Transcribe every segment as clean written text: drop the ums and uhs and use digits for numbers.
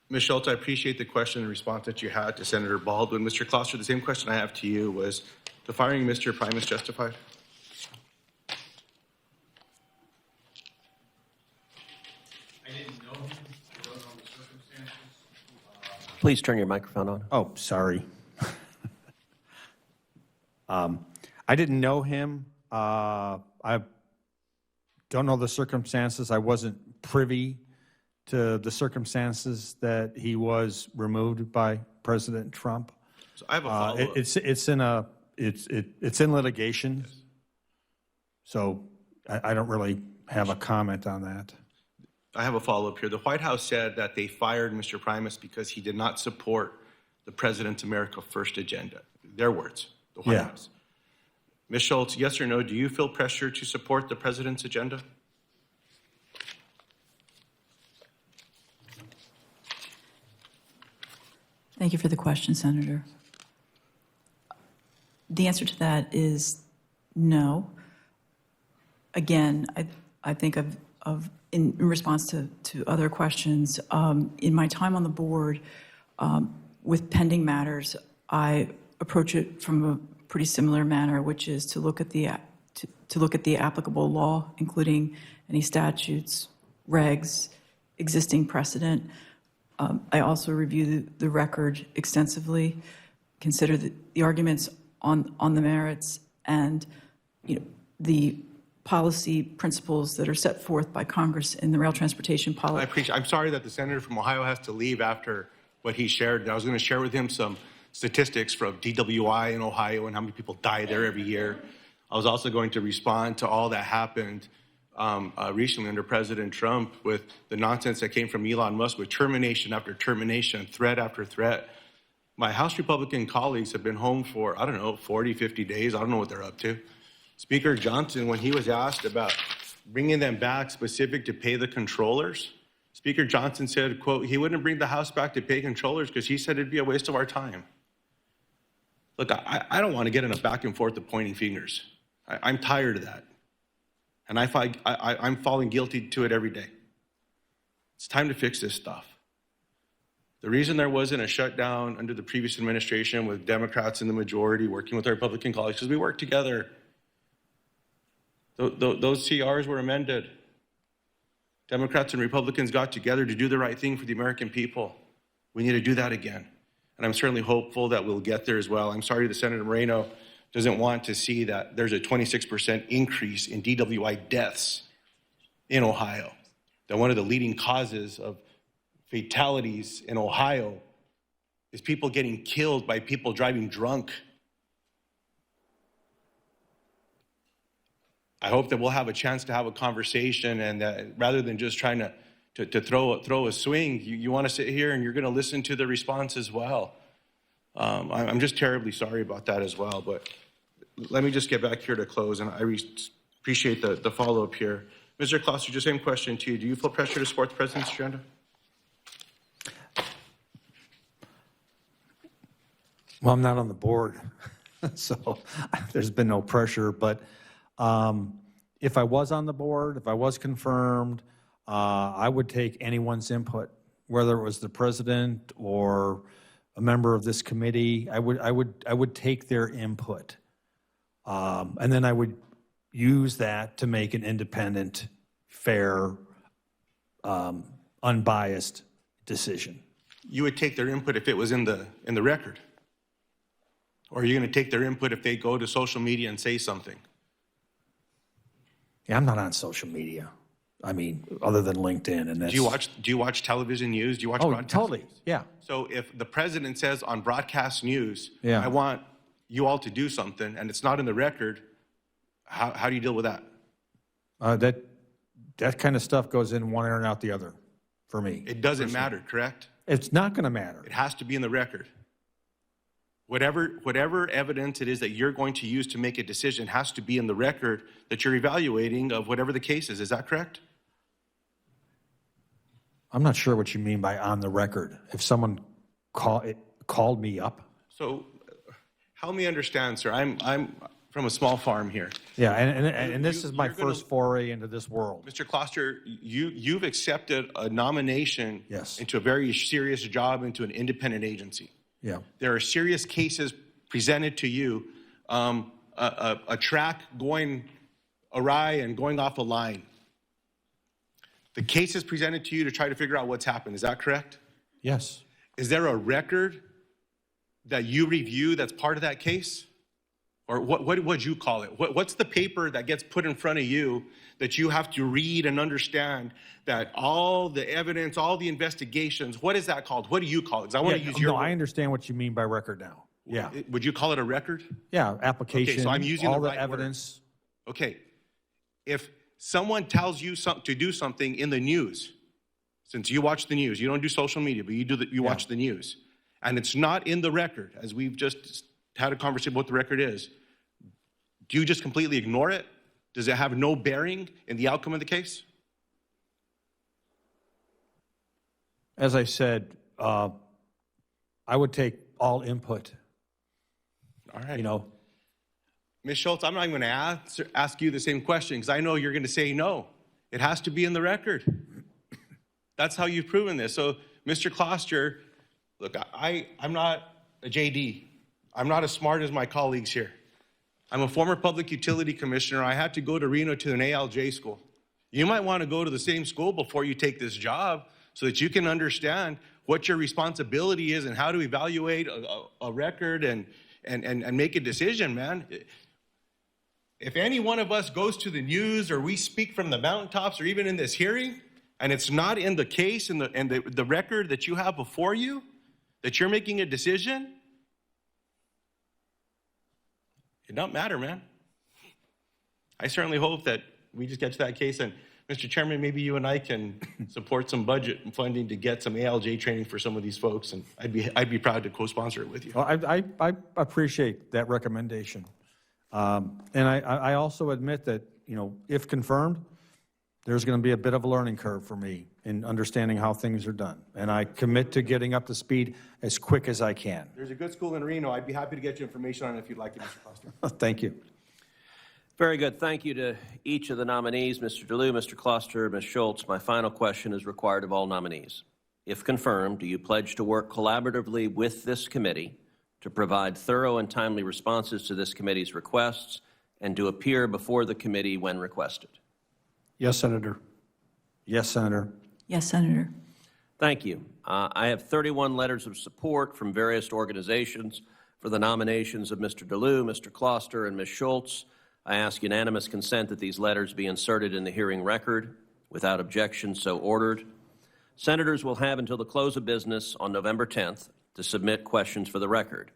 Ms. Schultz, I appreciate the question and response that you had to Senator Baldwin. Mr. Kloster, the same question I have to you was, the firing of Mr. Primus justified? I didn't know him. I don't know the circumstances. Please turn your microphone on. Oh, sorry. I didn't know him. I don't know the circumstances. I wasn't privy to the circumstances that he was removed by President Trump. So I have a follow-up. It's in litigation. Yes. So I don't really have a comment on that. I have a follow-up here. The White House said that they fired Mr. Primus because he did not support the President's America First agenda. Their words, the White House. Ms. Schultz, yes or no, do you feel pressure to support the President's agenda? Thank you for the question, Senator. The answer to that is no. Again, I think in response to other questions, in my time on the board with pending matters, I approach it from a pretty similar manner, which is to look at the applicable law, including any statutes, regs, existing precedent. I also review the record extensively, consider the arguments on the merits, and the policy principles that are set forth by Congress in the rail transportation policy. I'm sorry that the senator from Ohio has to leave after what he shared. I was going to share with him some statistics from DWI in Ohio and how many people die there every year. I was also going to respond to all that happened recently under President Trump with the nonsense that came from Elon Musk with termination after termination, threat after threat. My House Republican colleagues have been home for, 40, 50 days. I don't know what they're up to. Speaker Johnson, when he was asked about bringing them back specific to pay the controllers, Speaker Johnson said, quote, he wouldn't bring the House back to pay controllers because he said it'd be a waste of our time. Look, I don't want to get in a back and forth of pointing fingers. I'm tired of that. And I'm falling guilty to it every day. It's time to fix this stuff. The reason there wasn't a shutdown under the previous administration with Democrats in the majority working with our Republican colleagues is we worked together. Those CRs were amended. Democrats and Republicans got together to do the right thing for the American people. We need to do that again. And I'm certainly hopeful that we'll get there as well. I'm sorry that Senator Moreno doesn't want to see that there's a 26% increase in DWI deaths in Ohio. That one of the leading causes of fatalities in Ohio is people getting killed by people driving drunk. I hope that we'll have a chance to have a conversation, and that rather than just trying to throw a swing, you want to sit here and you're going to listen to the response as well. I'm just terribly sorry about that as well, but let me just get back here to close, and I appreciate the follow-up here. Mr. Kloster, just same question to you. Do you feel pressure to support the President's agenda? Well, I'm not on the board, so there's been no pressure, but if I was on the board, if I was confirmed, I would take anyone's input, whether it was the president or a member of this committee. I would take their input, and then I would use that to make an independent, fair, unbiased decision. You would take their input if it was in the record, or are you going to take their input if they go to social media and say something? Yeah, I'm not on social media. I mean, other than LinkedIn, and that's. Do you watch television news? Do you watch broadcast totally. news? Yeah. So if the president says on broadcast news, yeah, I want you all to do something, and it's not in the record, how do you deal with that? That kind of stuff goes in one ear and out the other, for me. It doesn't matter, correct? It's not going to matter. It has to be in the record. Whatever evidence it is that you're going to use to make a decision has to be in the record that you're evaluating of whatever the case is. Is that correct? I'm not sure what you mean by on the record. If someone called me up. So help me understand, sir. from a small farm here. Yeah, and this is my you're gonna- first foray into this world. Mr. Kloster, you've accepted a nomination Yes. into a very serious job into an independent agency. Yeah. There are serious cases presented to you, a track going awry and going off a line. The case is presented to you to try to figure out what's happened. Is that correct? Yes. Is there a record that you review that's part of that case? Or what would you call it? What's the paper that gets put in front of you that you have to read and understand that all the evidence, all the investigations, what is that called? What do you call it? Because I want to use your No, I word. understand what you mean by record now. Yeah. Would you call it a record? Yeah, application, Okay, so I'm using all the the right word. evidence. Okay. If someone tells you to do something in the news, since you watch the news, you don't do social media, but you watch the news, and it's not in the record, as we've just had a conversation about what the record is, do you just completely ignore it? Does it have no bearing in the outcome of the case? As I said, I would take all input, All right. you know. Ms. Schultz, I'm not even going to ask you the same question because I know you're going to say no. It has to be in the record. That's how you've proven this. So, Mr. Kloster, look, I'm not a JD. I'm not as smart as my colleagues here. I'm a former public utility commissioner. I had to go to Reno to an ALJ school. You might want to go to the same school before you take this job so that you can understand what your responsibility is and how to evaluate a record and make a decision, man. If any one of us goes to the news or we speak from the mountaintops or even in this hearing, and it's not in the case and the record that you have before you, that you're making a decision, it don't matter, man. I certainly hope that we just get to that case. And Mr. Chairman, maybe you and I can support some budget and funding to get some ALJ training for some of these folks, and I'd be proud to co-sponsor it with you. Well, I appreciate that recommendation. And I also admit that, you know, if confirmed, there's going to be a bit of a learning curve for me in understanding how things are done. And I commit to getting up to speed as quick as I can. There's a good school in Reno. I'd be happy to get you information on it if you'd like it, Mr. Kloster. Thank you. Very good. Thank you to each of the nominees, Mr. DeLue, Mr. Kloster, Ms. Schultz. My final question is required of all nominees. If confirmed, do you pledge to work collaboratively with this committee to provide thorough and timely responses to this committee's requests and to appear before the committee when requested? Yes, Senator. Yes, Senator. Yes, Senator. Thank you. I have 31 letters of support from various organizations for the nominations of Mr. DeLue, Mr. Kloster, and Ms. Schultz. I ask unanimous consent that these letters be inserted in the hearing record. Without objection, so ordered. Senators will have until the close of business on November 10th to submit questions for the record.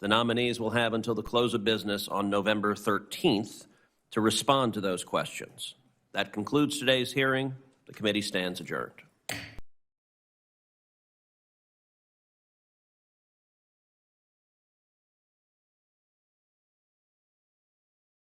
The nominees will have until the close of business on November 13th to respond to those questions. That concludes today's hearing. The committee stands adjourned.